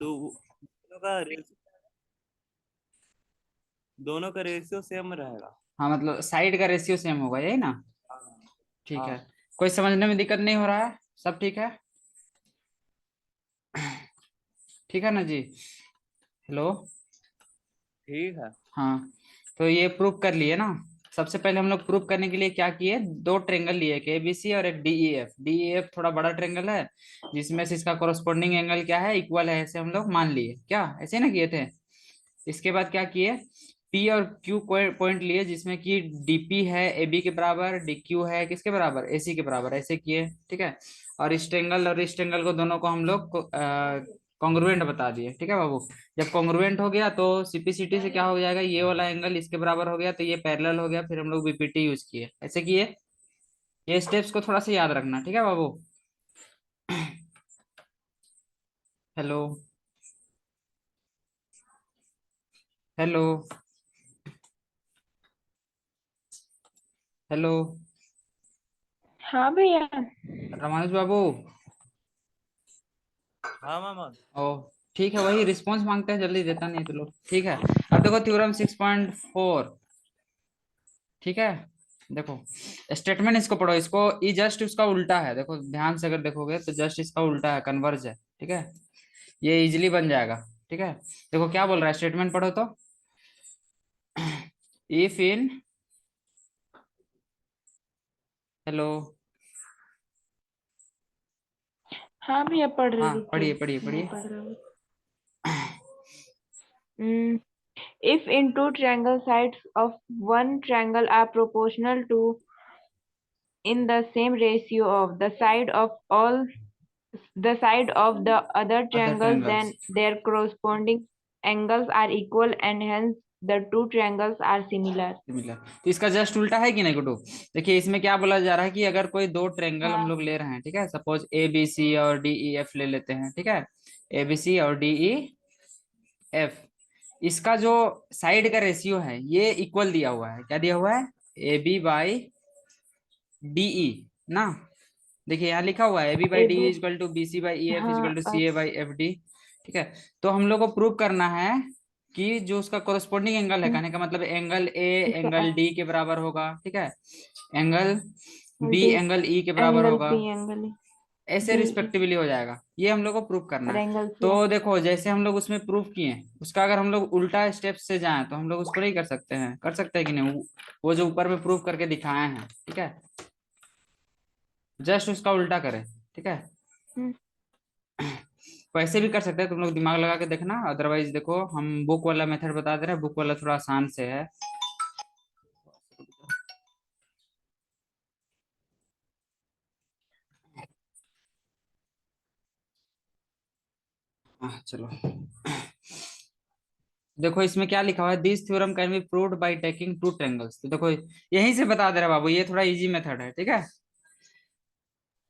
तो दोनों का रेशियो सेम रहेगा। हाँ मतलब साइड का रेशियो सेम होगा, यही ना। हाँ। ठीक है। हाँ। कोई समझने में दिक्कत नहीं हो रहा है, सब ठीक है। ठीक है ना जी। हेलो। ठीक है। हाँ, तो ये प्रूफ कर लिए ना। सबसे पहले हम लोग प्रूफ करने के लिए क्या किए, दो ट्रेंगल लिए, एक एबीसी और एक डीईएफ। डीईएफ थोड़ा बड़ा ट्रेंगल है, जिसमें से इसका कोरस्पोंडिंग एंगल क्या है, इक्वल है, ऐसे हम लोग मान लिए, क्या ऐसे ना किए थे। इसके बाद क्या किए, पी और क्यू पॉइंट लिए, जिसमें कि डीपी है एबी के बराबर, डीक्यू है किसके बराबर, एसी के बराबर, ऐसे किए। ठीक है। और इस ट्रेंगल और इस ट्रेंगल को दोनों को हम लोग कॉन्ग्रुएंट बता दिए। ठीक है बाबू। जब कॉन्ग्रुएंट हो गया तो सीपीसीटी से क्या हो जाएगा, ये वाला एंगल इसके बराबर हो गया तो ये पैरेलल हो गया, फिर हम लोग बीपीटी यूज किए, ऐसे किए। ये स्टेप्स को थोड़ा सा याद रखना, ठीक है बाबू। हेलो। हेलो। हेलो। हाँ भैया। रमानुज बाबू। हाँ मामा। ओ, ठीक है, वही रिस्पॉन्स मांगते हैं, जल्दी देता नहीं तो लोग। ठीक है। अब देखो थ्योरम 6.4। ठीक है। देखो स्टेटमेंट इसको पढ़ो, इसको ये जस्ट उसका उल्टा है, देखो ध्यान से अगर देखोगे तो जस्ट इसका उल्टा है, कन्वर्ज है। ठीक है। ये इजिली बन जाएगा। ठीक है। देखो क्या बोल रहा है, स्टेटमेंट पढ़ो तो। If in, hello. हाँ भैया पढ़ रही, हाँ रुको पढ़िए पढ़िए मैं पढ़िए। पढ़ रहा हूँ। If in two triangle sides of one triangle are proportional to in the same ratio of the side of the other other triangles, triangles. then their corresponding angles are equal and hence the two triangles are similar. Similar. तो इसका just उल्टा है कि नहीं गुड्डू। देखिए इसमें क्या बोला जा रहा है कि अगर कोई दो ट्रायंगल हम हाँ। लोग ले रहे हैं, ठीक है, सपोज ए बी सी और डी ई एफ ले लेते हैं, ठीक है, ए बी सी और डी ई एफ, इसका जो साइड का रेशियो है ये इक्वल दिया हुआ है, क्या दिया हुआ है, ए बी बाई डीई ना। देखिए यहाँ लिखा हुआ है A B by A D B. Is equal to B C by E F हाँ is equal to C A by F D. ठीक है। तो हम लोग को प्रूव करना है कि जो उसका कोरस्पोंडिंग एंगल है, कहने का मतलब एंगल ए इसका एंगल डी के बराबर होगा, ठीक है, angle B D angle E के बराबर एंगल होगा, बी एंगल ऐसे डी रिस्पेक्टिवली हो जाएगा। ये हम लोग को प्रूव करना और है। एंगल सी तो एंगल। देखो जैसे हम लोग उसमें प्रूव किए, उसका अगर हम लोग उल्टा स्टेप से जाएं तो हम लोग उसको नहीं कर सकते हैं, कर सकते हैं कि नहीं, वो जो ऊपर में प्रूव करके दिखाए हैं, ठीक है, जस्ट उसका उल्टा करें। ठीक है। हम्म। वैसे भी कर सकते हैं, तुम लोग दिमाग लगा के देखना, अदरवाइज देखो हम बुक वाला मेथड बता दे रहे हैं, बुक वाला थोड़ा आसान से है। चलो देखो इसमें क्या लिखा हुआ है, this theorem can be proved by taking two triangles. तो देखो यहीं से बता दे रहा है बाबू, ये थोड़ा इजी मेथड है, ठीक है।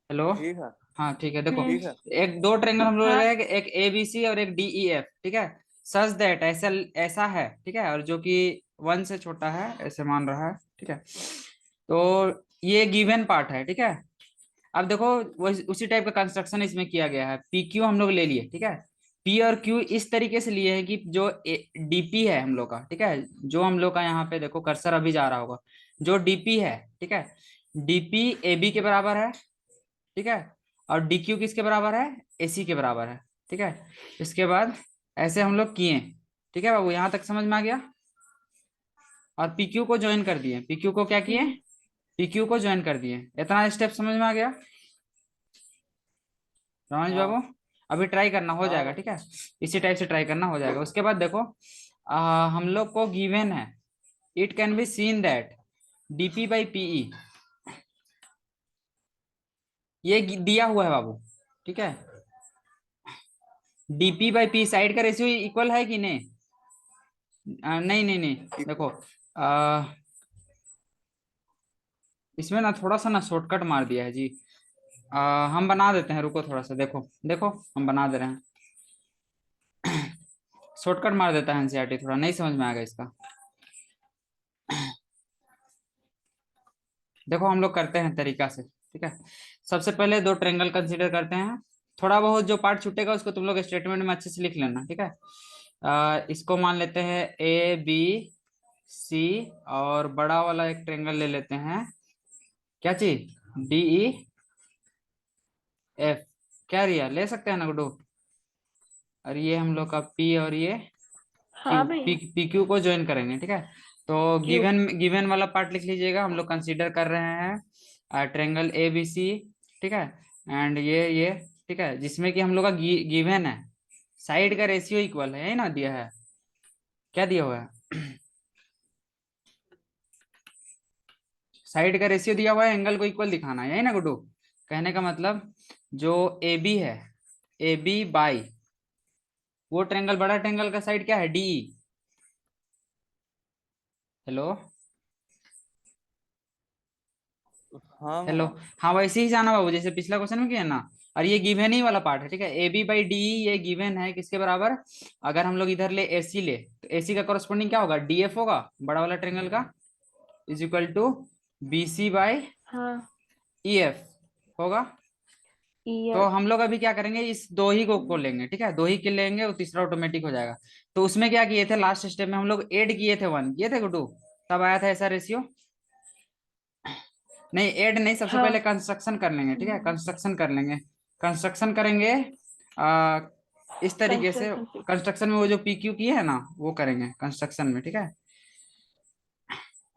हेलो। ठीक है। हाँ ठीक है, देखो ठीक है। एक दो ट्रायंगल हम लोग ले हाँ। रहे हैं, एक ए बी सी और एक डी ई एफ, ठीक है, सच दैट, ऐसा ऐसा है, ठीक है, और जो कि वन से छोटा है ऐसे मान रहा है, ठीक है। तो ये गिवन पार्ट है, ठीक है। अब देखो वो उसी टाइप का कंस्ट्रक्शन इसमें किया गया है, पी क्यू हम लोग ले लिए, ठीक है, पी और क्यू इस तरीके से लिए हैं कि जो डीपी है हम लोग का, ठीक है, जो हम लोग का यहाँ पे देखो कर्सर अभी जा रहा होगा, जो डीपी है, ठीक है, डीपी ए बी के बराबर है, ठीक है, और डी क्यू किसके बराबर है, एसी के बराबर है, ठीक है। इसके बाद ऐसे हम लोग किए, ठीक है बाबू, यहाँ तक समझ में आ गया। और पी क्यू को ज्वाइन कर दिए, पी क्यू को क्या किए, हम्म। पी क्यू को ज्वाइन कर दिए, इतना स्टेप समझ में आ गया रमेश बाबू। हाँ। अभी ट्राई करना, हो हाँ जाएगा, ठीक है, इसी टाइप से ट्राई करना, हो जाएगा। उसके बाद देखो हम लोग को गिवन है, it can be seen that DP by PE, ये दिया हुआ है बाबू, ठीक है, डीपी बाई पी साइड का रेशियो इक्वल है कि नहीं, नहीं नहीं नहीं, देखो इसमें ना थोड़ा सा ना शॉर्टकट मार दिया है जी। हम बना देते हैं, रुको थोड़ा सा, देखो देखो हम बना दे रहे हैं, शॉर्टकट मार देता है एनसीईआरटी, थोड़ा नहीं समझ में आएगा इसका। देखो हम लोग करते हैं तरीका से, ठीक है। सबसे पहले दो ट्रायंगल कंसीडर करते हैं, थोड़ा बहुत जो पार्ट छूटेगा उसको तुम लोग स्टेटमेंट में अच्छे से लिख लेना, ठीक है। इसको मान लेते हैं ए बी सी, और बड़ा वाला एक ट्रेंगल ले लेते हैं, क्या चीज, डी ई एफ। क्या रिया, ले सकते हैं ना गुड्डू। और ये हम लोग का पी, और ये हाँ पी भैया। पी क्यू को ज्वाइन करेंगे, ठीक है। तो क्यू। गिवन वाला पार्ट लिख लीजिएगा। हम लोग कंसीडर कर रहे हैं ट्रेंगल ए बी सी, ठीक है। एंड ये ठीक है, जिसमें कि हम लोग का गिवन है साइड का रेशियो इक्वल है, यही ना दिया है, क्या दिया हुआ है, साइड का रेशियो दिया हुआ है, एंगल को इक्वल दिखाना है, यही ना गुड्डू। कहने का मतलब जो ए बी है, ए बी बाई वो ट्रेंगल, बड़ा ट्रेंगल का साइड क्या है, डी। हेलो हाँ हेलो। मामा। हाँ वैसे ही जाना बाबू, जैसे पिछला क्वेश्चन में किया ना। और ये गिवन ही वाला पार्ट है, ठीक है। ए बी बाई डी, ये गिवन है किसके बराबर, अगर हम लोग इधर ले ए सी ले, तो ए सी का कॉरेस्पॉन्डिंग क्या होगा, डी एफ होगा, बड़ा वाला ट्रेंगल का, is equal to B C by हाँ। ई एफ होगा। तो यस। हम लोग अभी क्या करेंगे, इस दो ही को लेंगे, ठीक है, दो ही के लेंगे, वो तीसरा ऑटोमेटिक हो जाएगा। तो उसमें क्या किए थे, लास्ट स्टेप में हम लोग ऐड किए थे, 1 किए थे गुड्डू, तब आया था ऐसा रेशियो। नहीं ऐड नहीं, सबसे हाँ। पहले कंस्ट्रक्शन कर लेंगे, ठीक है, कंस्ट्रक्शन कर लेंगे। कंस्ट्रक्शन करेंगे आ, इस तरीके से। कंस्ट्रक्शन पे। कंस्ट्रक्शन में वो जो पी क्यू की है ना, वो करेंगे कंस्ट्रक्शन में, ठीक है।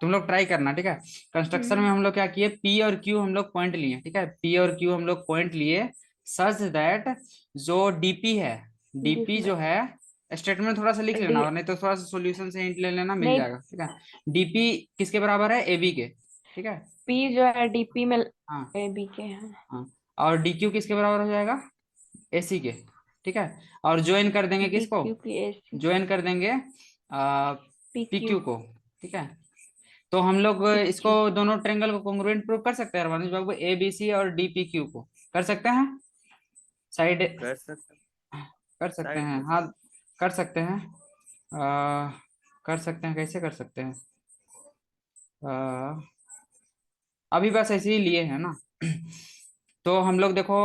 तुम लोग ट्राई करना, ठीक है। कंस्ट्रक्शन में हम लोग क्या किए, पी और क्यू हम लोग पॉइंट लिए, ठीक है, पी और क्यू हम लोग पॉइंट लिए, सच दैट जो डीपी है, डीपी जिसमें जो है, स्टेटमेंट थोड़ा सा लिख लेना, डी और नहीं तो थोड़ा सा सॉल्यूशन से हिंट ले लेना, मिल नहीं, जाएगा, ठीक है। डीपी किसके बराबर है, एबी के, ठीक है। पी जो है डीपी में हाँ ए बी के हैं। हाँ। और डी क्यू किसके बराबर हो जाएगा, एसी के, ठीक है। और ज्वाइन कर देंगे डी किसको, क्यू की ए सी। ज्वाइन कर देंगे पी पी क्यू। क्यू को, ठीक है। तो हम लोग पी इसको क्यू। दोनों ट्रेंगल को कॉन्ग्रुएंट प्रूव कर सकते हैं रमानुज बाबू, ए बी सी और डी पी क्यू को कर सकते हैं, साइड कर सकते हैं। कर सकते साइड हैं, में हाँ कर सकते हैं। आ, कर सकते हैं, कैसे कर सकते हैं, आ, अभी बस ऐसे ही लिए हैं ना। तो हम लोग देखो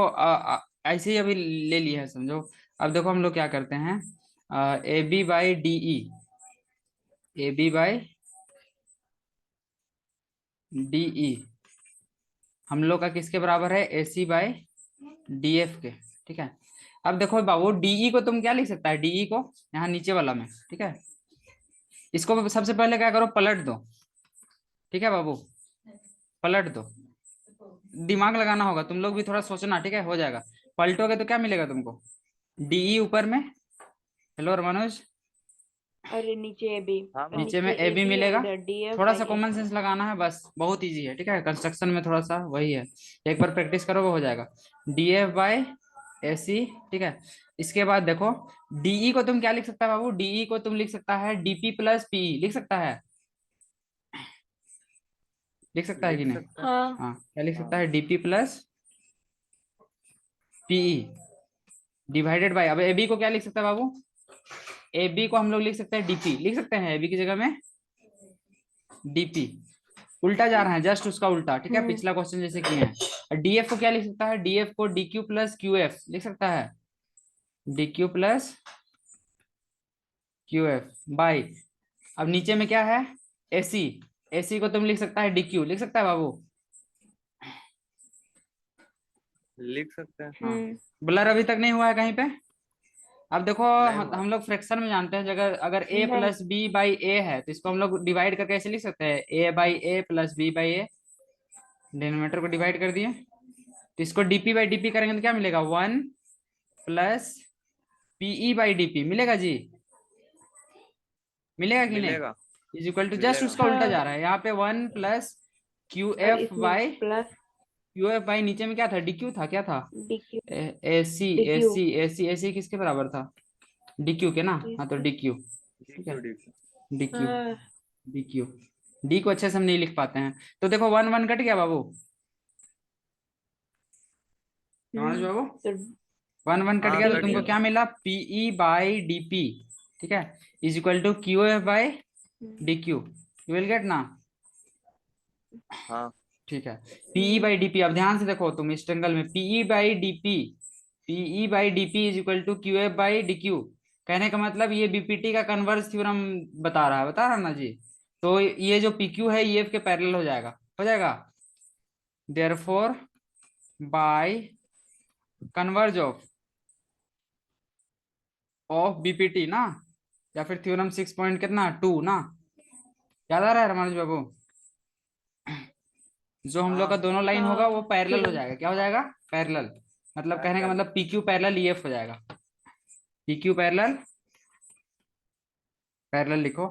ऐसे ही अभी ले लिए है समझो। अब देखो हम लोग क्या करते हैं, A B by D E, A B by D E हम लोग का किसके बराबर है, A C by D F के, ठीक है। अब देखो बाबू, डीई को तुम क्या लिख सकता है, डीई को यहाँ नीचे वाला में, ठीक है। इसको सबसे पहले क्या करो, पलट दो, ठीक है बाबू, पलट दो, दिमाग लगाना होगा, तुम लोग भी थोड़ा सोचना, ठीक है, हो जाएगा। पलटोगे तो क्या मिलेगा तुमको, डीई ऊपर में, हेलो रमानुज, अरे नीचे ए बी। हाँ और मामा। नीचे नीचे में ए ए बी बी और मिलेगा। इधर डी एफ थोड़ा सा by A common C. Sense लगाना है बस, बहुत इजी है, ठीक है, कंस्ट्रक्शन में थोड़ा सा वही है, एक बार प्रैक्टिस करोगे हो जाएगा। डी एफ बाई ए सी, ठीक है। इसके बाद देखो, डीई को तुम क्या लिख सकता है बाबू, डीई को तुम लिख सकता है डीपी प्लस पीई, लिख सकता है, लिख सकता है कि लिख नहीं। सकते हैं। हाँ। हाँ क्या लिख सकता हाँ है, DP plus PE divided by, अब एबी को क्या लिख सकता है बाबू, एबी को हम लोग लिख सकते हैं डीपी, लिख सकते हैं एबी की जगह में डीपी, उल्टा जा रहा है जस्ट उसका उल्टा, ठीक है, पिछला क्वेश्चन जैसे किए हैं। डीएफ को क्या लिख सकता है, डीएफ को डीक्यू प्लस क्यू एफ लिख सकता है, DQ plus Q F by, अब नीचे में क्या है, एसी, एसी को तुम लिख सकता है डीक्यू, लिख सकता है बाबू, लिख सकते हैं। हाँ। ब्लर अभी तक नहीं हुआ है कहीं पे। अब देखो नहीं हुआ। हम लोग फ्रैक्शन में जानते हैं, अगर अगर ए नहीं। प्लस बी बाई ए है, तो इसको हम लोग डिवाइड करके ऐसे लिख सकते हैं, A by A plus B by A, denominator को डिवाइड कर दिए, तो इसको डीपी बाई डीपी करेंगे तो क्या मिलेगा, 1 प्लस पीई बाई डीपी मिलेगा जी, मिलेगा कि नहीं, मिलेगा। इज इक्वल टू जस्ट मिलेगा। उसका उल्टा जा हाँ। रहा है, यहाँ पे 1 प्लस क्यू और एफ इसमें by, plus Q F by नीचे में क्या था, डी क्यू था, क्या था, D Q. A C D A Q. C A C A C किसके बराबर था, डी क्यू के ना, हाँ तो डी क्यू, ठीक है, DQ। डी क्यू, हाँ। डी क्यू, डी को अच्छे से हम नहीं लिख पाते हैं, तो देखो 1 1 कट गया बाबू, समझ बाबू, तो 1 1 कट हाँ गया, तो कट तुमको गया। क्या मिला, पीई बाई डीपी, ठीक है, is equal to Q F by D Q, you will get ना, हाँ ठीक है। पीई बाई डीपी, अब ध्यान से देखो तुम इस ट्रेंगल में PE by DP, PE by DP is equal to Q F by D Q. कहने का मतलब ये बीपीटी का कन्वर्स थ्योरम बता रहा है ना जी। तो ये जो पी क्यू है ईएफ के पैरेलल हो जाएगा। Therefore by converse of BPT ना, या फिर थ्योरम 6 पॉइंट कितना 2 ना, याद आ रहा है रमानुज बाबू? जो हम लोग का हाँ दोनों लाइन होगा वो हाँ पैरेलल हो थ्योरम। जाएगा। क्या हो जाएगा? पैरेलल। मतलब कहने का मतलब पी क्यू पैरेलल ईएफ हो जाएगा। पी क्यू पैरेलल, पैरेलल लिखो,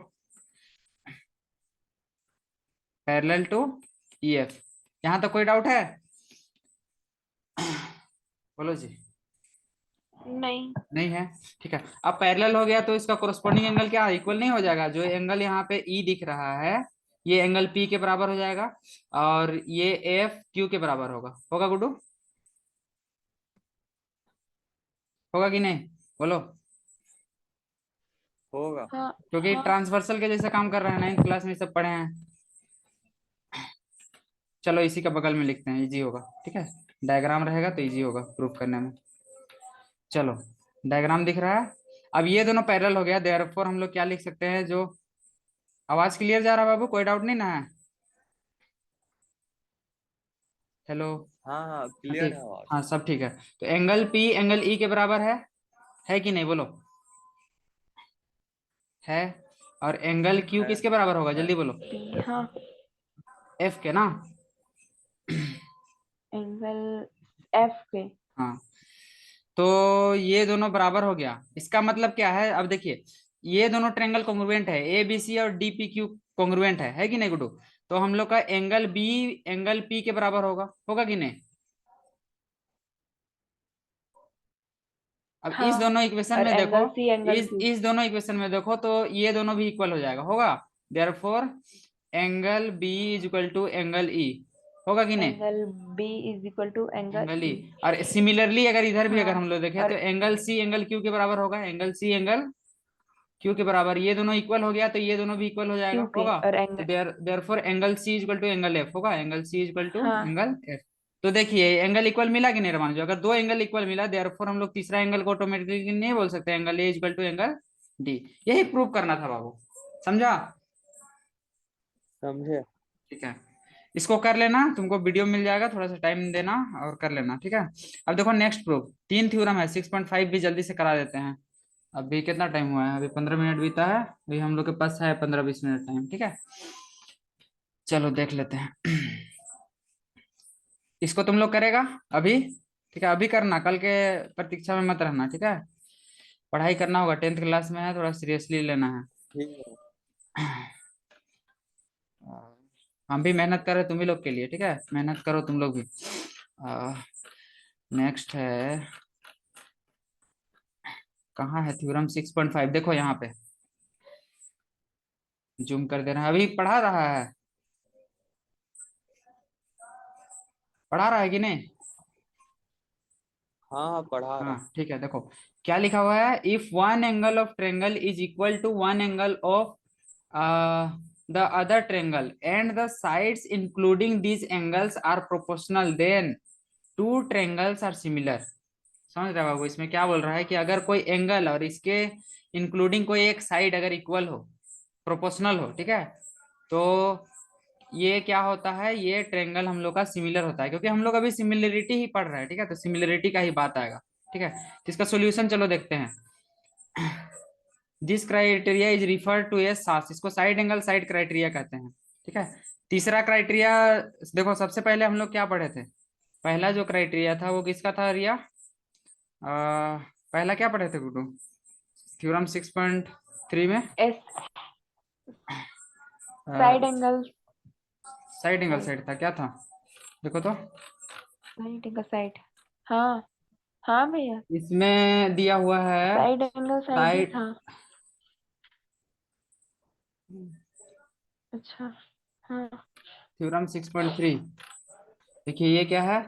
पैरेलल टू ईएफ। यहां तक कोई डाउट है? बोलो जी। नहीं। नहीं है, ठीक है। अब पैरेलल हो गया तो इसका कोरस्पॉन्डिंग एंगल क्या इक्वल नहीं हो जाएगा? जो एंगल यहाँ पे ई दिख रहा है ये एंगल पी के बराबर हो जाएगा, और ये एफ क्यू के बराबर होगा गुड्डू? होगा कि नहीं बोलो? होगा। हाँ क्योंकि हाँ ट्रांसवर्सल के जैसे काम कर रहे हैं, 9th क्लास में सब पढ़े हैं। चलो इसी का बगल में लिखते हैं, इजी होगा, ठीक है। डायग्राम रहेगा तो इजी होगा प्रूफ करने में। चलो डायग्राम दिख रहा है। अब ये दोनों पैरेलल हो गया, देयरफॉर हम लोग क्या लिख सकते हैं? जो आवाज क्लियर जा रहा है बाबू, कोई डाउट नहीं ना है? हेलो? हाँ हाँ हाँ क्लियर ठीक, है आवाज। हाँ सब ठीक है। तो एंगल पी एंगल ई के बराबर है कि नहीं बोलो? है। और एंगल क्यू है किसके बराबर होगा है जल्दी बोलो? पी हाँ एफ के ना। एंगल एफ के। हाँ, तो ये दोनों बराबर हो गया। इसका मतलब क्या है? अब देखिए, ये दोनों ट्रायंगल कॉन्ग्रुएंट है, ए बी सी और डी पी क्यू कॉन्ग्रुएंट है कि नहीं गुड्डू? तो हम लोग का एंगल बी एंगल पी के बराबर होगा कि नहीं? अब इस हाँ दोनों इक्वेशन और में देखो, एंगल सी एंगल क्यू। इस दोनों इक्वेशन में देखो तो ये दोनों भी इक्वल हो जाएगा, होगा। Therefore angle B is equal to angle E, होगा कि नहीं? Angle B is equal to angle angle E. E. और सिमिलरली अगर इधर भी अगर हाँ हम लोग देखें तो और एंगल सी एंगल क्यू के बराबर होगा, एंगल सी एंगल क्यू के बराबर। ये दोनों इक्वल हो गया तो ये दोनों भी इक्वल हो जाएगा, क्यू के होगा। और तो angle. Therefore angle C is equal to angle F होगा, angle C is equal to हाँ एंगल एफ। तो देखिए एंगल इक्वल मिला कि नहीं रमान? जो अगर दो एंगल इक्वल मिला देयरफॉर हम लोग तीसरा एंगल को ऑटोमेटिकली नहीं बोल सकते angle A equal to angle D. यही प्रूव करना था बाबू, समझा? समझे। ठीक है, इसको कर लेना, तुमको वीडियो मिल जाएगा, थोड़ा सा टाइम देना और कर लेना, ठीक है। अब देखो नेक्स्ट प्रूफ, 3 थ्योरम है, 6.5 भी जल्दी से करा देते हैं। अभी कितना टाइम हुआ है? अभी 15 मिनट बीता है, अभी हम लोग के पास है 15-20 मिनट टाइम, ठीक है। चलो देख लेते हैं। इसको तुम लोग करेगा अभी, ठीक है? अभी करना, कल के प्रतीक्षा में मत रहना, ठीक है। पढ़ाई करना होगा, 10th क्लास में है, थोड़ा सीरियसली लेना ठीक है। है। हम भी मेहनत कर रहे तुम ही लोग के लिए, ठीक है, मेहनत करो तुम लोग भी। नेक्स्ट है, कहाँ है थ्योरम 6.5? देखो यहाँ पे जूम कर दे रहा है, अभी पढ़ा रहा है कि नहीं? हाँ हाँ पढ़ा रहा। हाँ ठीक है, देखो क्या लिखा हुआ है, if one angle of triangle is equal to one angle of the other triangle and the sides including these angles are proportional then two triangles are similar. समझ रहे हो बाबू? इसमें क्या बोल रहा है कि अगर कोई एंगल और इसके इंक्लूडिंग कोई एक साइड अगर इक्वल हो, प्रोपोर्शनल हो, ठीक है, तो ये क्या होता है, ये ट्रेंगल हम लोग का सिमिलर होता है। क्योंकि हम लोग अभी सिमिलरिटी ही पढ़ रहे हैं, ठीक है, तो सिमिलरिटी का ही बात आएगा, ठीक है। तो इसका सोल्यूशन चलो देखते हैं। This criteria is refer to as SAS, इसको साइड एंगल साइड क्राइटेरिया कहते हैं, ठीक है। तीसरा क्राइटेरिया देखो, सबसे पहले हम लोग क्या पढ़े थे? पहला जो क्राइटेरिया था वो किसका था रिया? पहला क्या पढ़े थे गुड्डू थ्योरम 6.3 में? S side angle. Side angle side था, क्या था देखो तो? Side angle side. हाँ हाँ भैया, इसमें दिया हुआ है साइड एंगल साइड ही साइड, था। अच्छा हाँ थ्योरम 6.3। देखिए ये क्या है,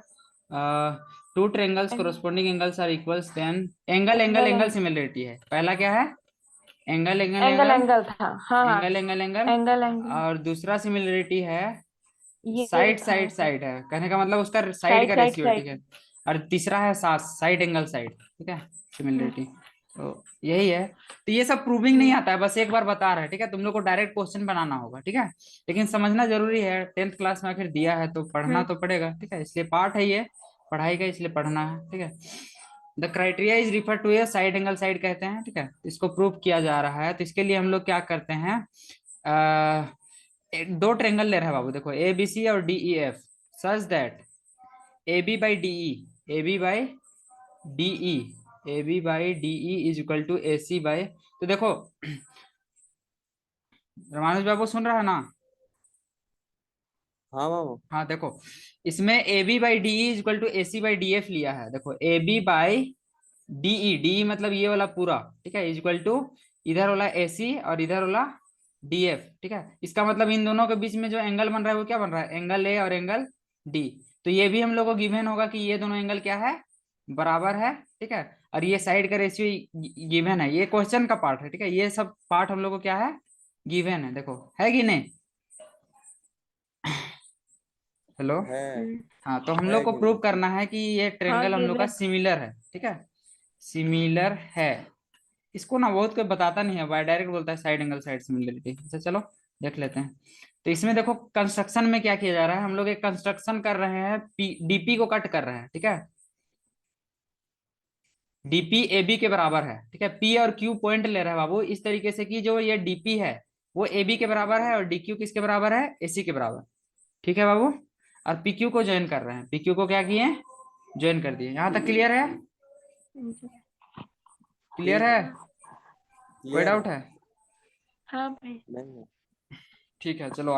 two triangles corresponding angles are equals then angle angle angle similarity है। पहला क्या है? Angle angle angle angle angle था। हाँ हाँ angle angle angle. Angle angle. और दूसरा सिमिलरिटी है ये साइड था साइड साइड है, कहने का मतलब उसका साइड साइड का साइड रेशियो, ठीक साइड। है। और तीसरा है साइड एंगल साइड, ठीक है, सिमिलरिटी। तो यही है। तो ये सब प्रूविंग नहीं आता है, बस एक बार बता रहा है, ठीक है। तुम लोग को डायरेक्ट क्वेश्चन बनाना होगा, ठीक है, लेकिन समझना जरूरी है, 10th क्लास में आखिर दिया है तो पढ़ना तो पड़ेगा, ठीक है, इसलिए पार्ट है ये पढ़ाई का, इसलिए पढ़ना है, ठीक है। The criteria is refer to A side angle side कहते हैं, ठीक है, इसको प्रूव किया जा रहा है। तो इसके लिए हम लोग क्या करते हैं, दो ट्रेंगल ले रहे हैं बाबू, देखो ए बी सी और D E F, such that A B by D E, A B by D E, A B by D E is equal to A C by, तो देखो रामानुज बाबू सुन रहा है ना? हाँ मामा। हाँ देखो, इसमें A B by D E is equal to A C by D F लिया है। देखो A B by DE, D मतलब ये वाला पूरा, ठीक है, इज इक्वल टू इधर वाला ए सी और इधर वाला डी एफ, ठीक है। इसका मतलब इन दोनों के बीच में जो एंगल बन रहा है वो क्या बन रहा है, एंगल ए और एंगल डी। तो ये भी हम लोग को गिवन होगा कि ये दोनों एंगल क्या है, बराबर है, ठीक है। और ये साइड का रेशियो गिवन है, ये क्वेश्चन का पार्ट है, ठीक है, ये सब पार्ट हम लोग को क्या है, गिवन है, देखो है कि नहीं। हेलो। है हाँ, तो हम है लोग को कि प्रूव नहीं? करना है कि ये हाँ ट्रेंगल हम लोग का गिवन। सिमिलर है, ठीक है, सिमिलर है। इसको ना बहुत कोई बताता नहीं है, बाय डायरेक्ट बोलता है साइड एंगल साइड सिमिलरिटी। अच्छा चलो देख लेते हैं। तो इसमें देखो कंस्ट्रक्शन में क्या किया जा रहा है, हम लोग एक कंस्ट्रक्शन कर रहे हैं, डीपी को कट कर रहे हैं, ठीक है, डीपी ए बी के बराबर है, ठीक है। पी और क्यू पॉइंट ले रहा है बाबू इस तरीके से कि जो ये डीपी है वो ए बी के बराबर है और डी क्यू किसके बराबर है, ए सी के बराबर, ठीक है बाबू। और पी क्यू को ज्वाइन कर रहे हैं, पी क्यू को क्या किए, ज्वाइन कर दिए। यहाँ तक क्लियर है, क्लियर ठीक है, है। कोई क्लियर डाउट है। है? हाँ भाई। नहीं है। ठीक है चलो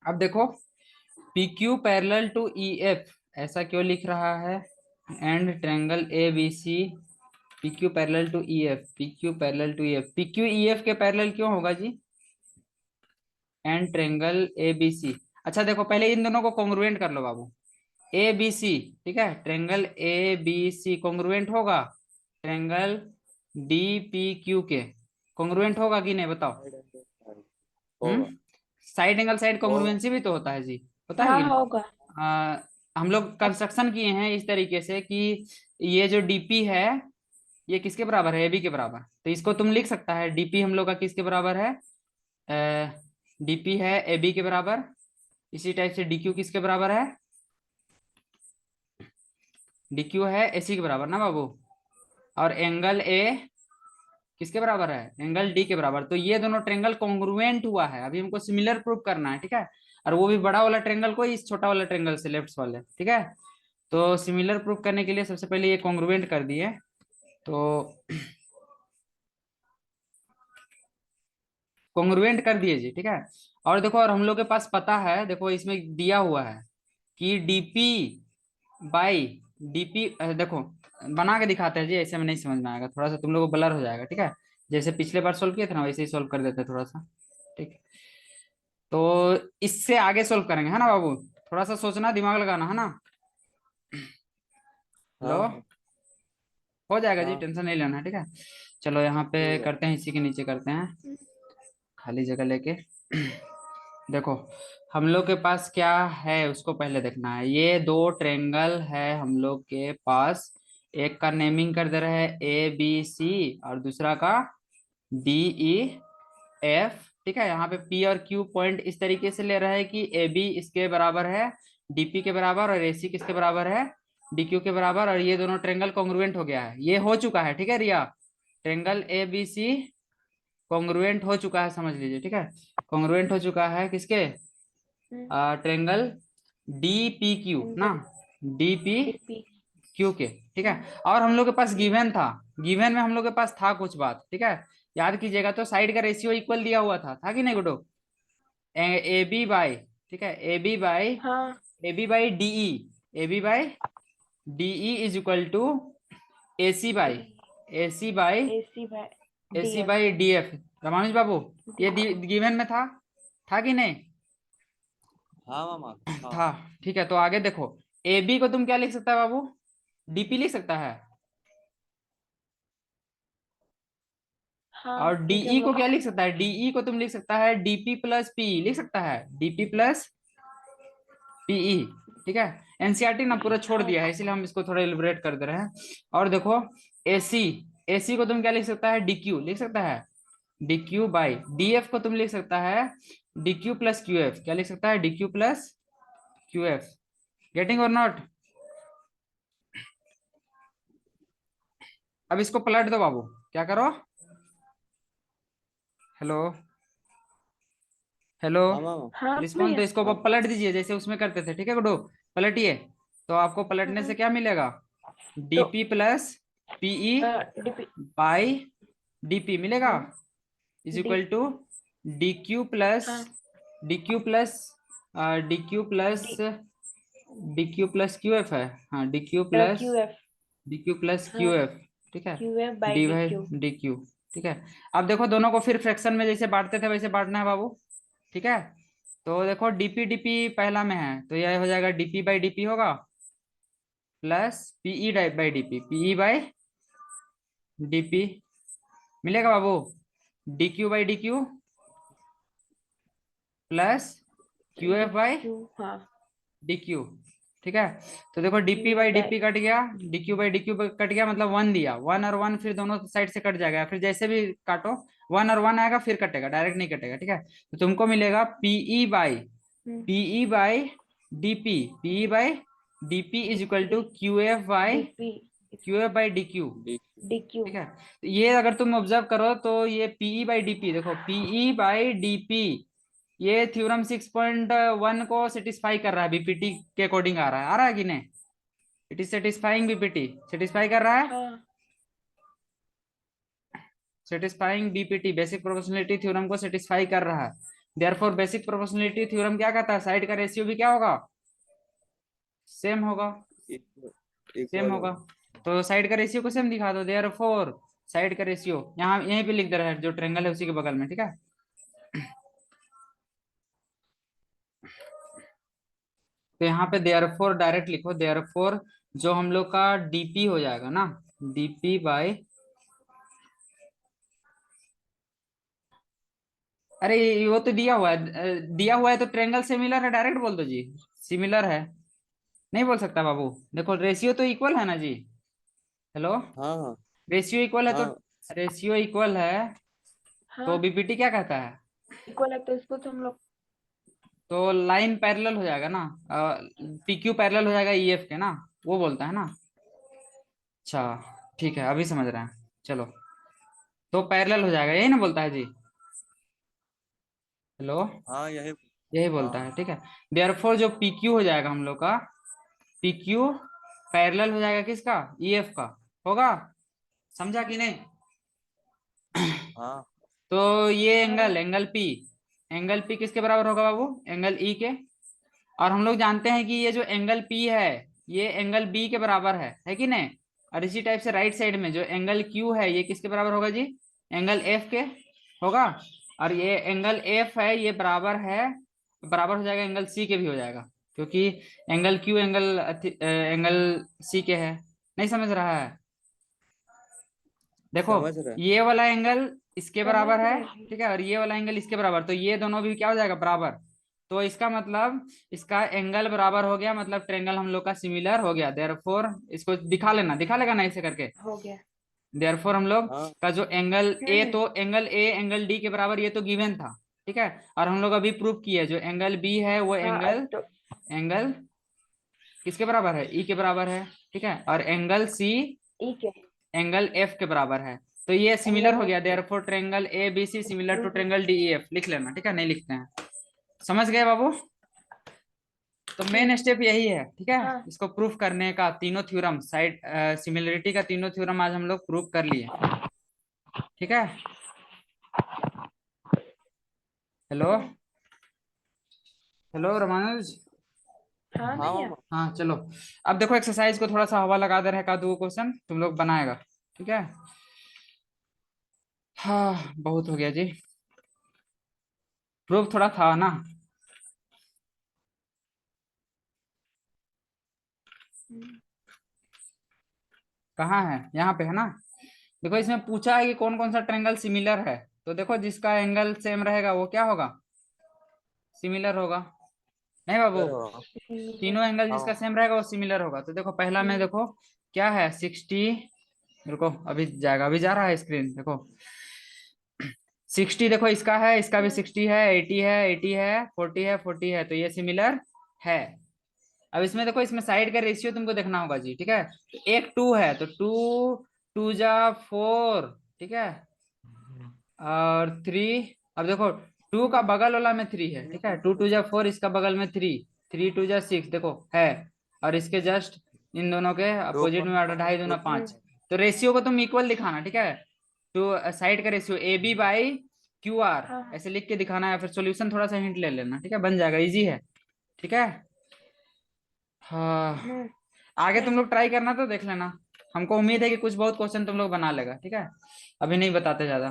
अब देखो, P Q parallel to E F, ऐसा क्यों लिख रहा है, and triangle A B C, P Q parallel to E F, P Q parallel to E F, P Q E F के पैरेलल क्यों होगा जी, and triangle A B C. अच्छा देखो पहले इन दोनों को कॉन्ग्रुएंट कर लो बाबू, ए बी सी, ठीक है, triangle A B C congruent होगा ट्रायंगल डी पी क्यू के, कॉन्ग्रुएंट होगा कि नहीं बताओ। साइड एंगल साइड होगा। साइड एंगल साइड होगा। कॉन्ग्रुएंसी भी तो होता है जी, होता है हाँ कि नहीं। होगा। हम लोग कंस्ट्रक्शन किए हैं इस तरीके से कि ये जो डीपी है ये किसके बराबर है, एबी के बराबर। तो इसको तुम लिख सकता है डीपी हम लोग का किसके बराबर है, डीपी है एबी के बराबर। इसी टाइप से डीक्यू किसके बराबर है, डीक्यू है एसी के बराबर ना बाबू। और एंगल ए किसके बराबर है, एंगल डी के बराबर। तो ये दोनों ट्रेंगल कॉन्ग्रुएंट हुआ है, अभी हमको सिमिलर प्रूव करना है, ठीक है। और वो भी बड़ा वाला ट्रेंगल को इस छोटा वाला ट्रेंगल से, लेफ्ट वाले, ठीक है। तो सिमिलर प्रूव करने के लिए सबसे पहले ये कॉन्ग्रुएंट कर दिए, तो कॉन्ग्रुएंट कर दिए जी, ठीक है। और देखो, और हम लोग के पास पता है, देखो इसमें दिया हुआ है कि डीपी बाई डीपी, देखो बना के दिखाते हैं जी, ऐसे में नहीं समझ में आएगा, थोड़ा सा तुम लोग को ब्लर हो जाएगा, ठीक है। जैसे पिछले बार सोल्व किए थे ना वैसे ही सोल्व कर देते हैं थोड़ा सा, ठीक है। तो इससे आगे सोल्व करेंगे, है ना बाबू, थोड़ा सा सोचना, दिमाग लगाना, है ना। हाँ हेलो, हाँ हो जाएगा जी, हाँ। टेंशन नहीं लेना, ठीक है। चलो यहाँ पे ठीक है। करते हैं, इसी के नीचे करते हैं, खाली जगह लेके। देखो हम लोग के पास क्या है उसको पहले देखना है, ये दो ट्रेंगल है हम लोग के पास, एक का नेमिंग कर दे रहे हैं ए बी सी और दूसरा का डी ई एफ, ठीक है। यहाँ पे पी और क्यू पॉइंट इस तरीके से ले रहे हैं कि ए बी इसके बराबर है डीपी के बराबर, और ए सी किसके बराबर है, डी क्यू के बराबर, और ये दोनों ट्रेंगल कॉन्ग्रुएंट हो गया है, ये हो चुका है, ठीक है Riya, triangle A B C congruent हो चुका है, समझ लीजिए, ठीक है। कॉन्ग्रुएंट हो चुका है किसके, ट्रेंगल डी पी क्यू ना, डी पी डीपी। क्यू के, ठीक है। और हम लोग के पास गिवन था, गिवन में हम लोग के पास था कुछ बात, ठीक है, याद कीजिएगा। तो साइड का रेशियो इक्वल दिया हुआ था कि नहीं गुडो, ए बी बाई, ठीक है, ए बी बाई, हाँ। A B by DE, A B by DE is equal to A C by, A C by, AC by A C DF. By D F. Ramanuj बाबू ये गिवन में था कि नहीं, हाँ मामा। हाँ था, ठीक है। तो आगे देखो, ए बी को तुम क्या लिख सकता है बाबू, डीपी लिख सकता है, हाँ और ठीक है डीई को वो। क्या लिख सकता है, डीई को तुम लिख सकता है डीपी प्लस पी लिख सकता है, डीपी प्लस पीई, ठीक है। एनसीईआरटी ना पूरा छोड़ दिया है, इसीलिए हम इसको थोड़ा इलिबरेट कर दे रहे हैं। और देखो एसी, एसी को तुम क्या लिख सकता है, डीक्यू लिख सकता है, डीक्यू बाई डीएफ को तुम लिख सकता है डीक्यू प्लस क्यूएफ, क्या लिख सकता है, डीक्यू प्लस क्यूएफ। गेटिंग और नॉट? अब इसको पलट दो बाबू, क्या करो, हेलो हेलो, हाँ मामा। हाँ रिस्पॉन्स, तो भैया। इसको अब पलट दीजिए जैसे उसमें करते थे, ठीक है गुड्डू, पलटिए। तो आपको पलटने से क्या मिलेगा, तो DP plus PE DP by DP मिलेगा, is D equal to DQ plus हाँ DQ plus DQ plus D DQ plus QF है, हाँ क्यू एफ डीक्यू प्लस हाँ क्यूएफ, ठीक है, Q F by D D by Q. DQ, ठीक है। अब देखो दोनों को फिर फ्रैक्शन में जैसे बांटते थे वैसे बांटना है बाबू, ठीक है। तो देखो डीपी डीपी पहला में है तो यह हो जाएगा डीपी बाई डीपी होगा, plus PE by DP, PE by DP मिलेगा बाबू, DQ by DQ plus QF by Q हाँ डीक्यू, ठीक है। तो देखो DP Q by by DP cut गया, डीक्यू बाई डीक्यू कट गया, मतलब वन दिया, वन और वन फिर दोनों साइड से कट जाएगा, फिर जैसे भी काटो वन और वन आएगा फिर कटेगा, डायरेक्ट नहीं कटेगा, ठीक है। तो तुमको मिलेगा PE by DP, PE by DP is equal to QF by DP DQ, D Q. ठीक है। तो ये अगर तुम ऑब्जर्व करो तो ये पीई बाई डीपी, देखो पीई बाई डीपी ये थ्योरम 6.1 को सेटिस्फाई कर रहा है, बीपीटी के अकॉर्डिंग आ रहा है कि नहीं, it is satisfying, BPT satisfy कर रहा है, हाँ satisfying BPT basic proportionality theorem को सेटिस्फाई कर रहा है। देयरफॉर बेसिक प्रोपोर्शनलिटी थ्योरम क्या कहता है, साइड का रेशियो भी क्या होगा, सेम होगा, सेम इक्वल होगा। होगा। तो साइड का रेशियो को सेम दिखा दो, देयरफॉर साइड का रेशियो यहाँ यहीं पे लिख दे रहा है, जो ट्रायंगल है उसी के बगल में, ठीक है। तो यहाँ पे देयरफॉर डायरेक्ट लिखो, देयरफॉर जो हम लोग का डीपी हो जाएगा ना, डीपी बाय, अरे वो तो दिया हुआ है, दिया हुआ है तो ट्रायंगल सिमिलर है, डायरेक्ट बोल दो जी, सिमिलर है, नहीं बोल सकता बाबू, देखो रेशियो तो इक्वल है ना जी, हेलो, हाँ हाँ रेशियो इक्वल है तो, हाँ। रेशियो इक्वल है तो हाँ बीपीटी क्या कहता है, इक्वल है तो इसको तो हम लोग तो लाइन पैरेलल हो जाएगा ना, पीक्यू पैरेलल हो जाएगा ईएफ के ना, वो बोलता है ना। अच्छा ठीक है, अभी समझ रहे हैं, चलो। तो पैरेलल हो जाएगा, यही ना बोलता है जी, हेलो, हाँ यही। यही हाँ बोलता है, ठीक है। देयरफॉर जो पीक्यू हो जाएगा हम लोग का, पीक्यू पैरेलल हो जाएगा किसका, ईएफ का, होगा, समझा कि नहीं। हाँ तो ये हाँ एंगल पी किसके बराबर होगा बाबू, एंगल ई के, और हम लोग जानते हैं कि ये जो एंगल पी है ये एंगल बी के बराबर है कि नहीं। और इसी टाइप से राइट साइड में जो एंगल क्यू है ये किसके बराबर होगा जी, एंगल एफ के होगा, और ये एंगल एफ है ये बराबर हो जाएगा एंगल सी के भी हो जाएगा, क्योंकि एंगल क्यू एंगल सी के है, नहीं समझ रहा है, देखो समझ रहे हैं। ये वाला एंगल इसके बराबर समझ है, रहे ठीक है, और ये वाला एंगल इसके बराबर, तो ये दोनों भी क्या हो जाएगा, बराबर। तो इसका मतलब इसका एंगल बराबर हो गया, मतलब ट्रायंगल हम लोग का सिमिलर हो गया, देयरफॉर इसको दिखा लेना, दिखा लेगा ना ऐसे करके, हो गया। देयरफॉर हम लोग हाँ का जो एंगल ए, हम्म। तो एंगल ए एंगल डी के बराबर ये तो गिवन था, ठीक है। और हम लोग अभी प्रूव किए जो एंगल बी है वो हाँ तो एंगल किसके बराबर है, ई के बराबर है, ठीक है, और एंगल सी ठीक है एंगल एफ के बराबर है। तो ये सिमिलर एंगल हो गया, F therefore triangle A B C similar to proof. Triangle D E F, लिख लेना, ठीक है, नहीं लिखते हैं, समझ गए बाबू। तो मेन स्टेप यही है, ठीक है, हाँ इसको प्रूफ करने का, तीनों थ्योरम साइड सिमिलरिटी का तीनों थ्योरम आज हम लोग प्रूफ कर लिए, ठीक है। हेलो हेलो रमानुज, हाँ हाँ भैया। मामा। हाँ चलो। अब देखो एक्सरसाइज को थोड़ा सा हवा लगा दे रहा है, का दो क्वेश्चन तुम लोग बनाएगा, ठीक है। हाँ बहुत हो गया जी, प्रूफ थोड़ा था ना, कहाँ है, यहाँ पे है ना। देखो इसमें पूछा है कि कौन कौन सा ट्रायंगल सिमिलर है, तो देखो जिसका एंगल सेम रहेगा वो क्या होगा, सिमिलर होगा, नहीं बाबू, similar। तीनों एंगल जिसका हाँ सेम रहेगा वो सिमिलर होगा। तो देखो पहला में देखो क्या है 60, रुको अभी जाएगा, अभी जा रहा है स्क्रीन, देखो 60 देखो इसका है, इसका भी 60 है, 80 है, 80 है, 40 है, 40 है, तो ये सिमिलर है। अब इसमें देखो, इसमें साइड का रेशियो तुमको देखना होगा जी, ठीक है। तो एक 2 है तो 2 2 जा 4, ठीक है, और 3। अब देखो 2 का बगल वाला में 3 है, ठीक है, 2 2 जा 4, इसका बगल में 3, 3 2 जा 6 देखो है, और इसके जस्ट इन दोनों के टू अपोजिट में 2.5 दूना 5। तो रेशियो को तुम इक्वल दिखाना, ठीक है। तो साइड का ratio A B by Q R ऐसे लिख के दिखाना है, फिर सॉल्यूशन थोड़ा सा हिंट ले लेना, ठीक है, बन जाएगा, इजी है, ठीक है। हाँ, आगे तुम लोग ट्राई करना तो देख लेना, हमको उम्मीद है कि कुछ बहुत क्वेश्चन तुम लोग बना लेगा, ठीक है। अभी नहीं बताते ज्यादा।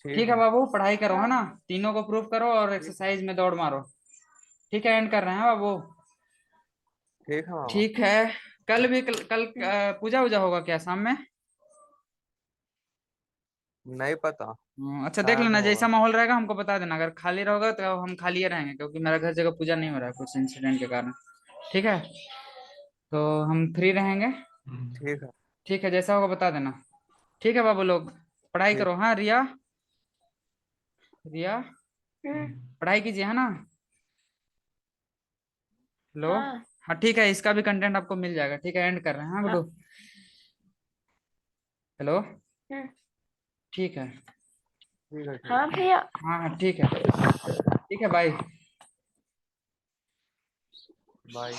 ठीक ठीक है है। बाबू, पढ़ाई करो है ना, तीनों को प्रूफ करो और एक्सरसाइज में दौड़ मारो। ठीक है, एंड कर रहे हैं बाबू। ठीक है मामा। ठीक है, कल भी कल पूजा वूजा होगा क्या शाम में? नहीं पता, अच्छा देख शायद लेना, होगा। जैसा माहौल रहेगा हमको बता देना, अगर खाली रहोगा तो हम खाली रहेंगे, क्योंकि मेरा घर जगह पूजा नहीं हो रहा है कुछ इंसिडेंट के कारण, ठीक है। तो हम फ्री रहेंगे। ठीक है। ठीक है, जैसा होगा बता देना। ठीक है बाबू लोग, पढ़ाई ठीक। करो, हाँ रिया, रिया पढ़ाई कीजिए है ना। हेलो, हाँ हाँ ठीक है, इसका भी कंटेंट आपको मिल जाएगा, ठीक है, एंड कर रहे हैं, हाँ गुड्डू। हेलो, ठीक है, ठीक है। ठीक। हाँ भैया। हाँ हाँ ठीक है, ठीक है, बाय। बाय।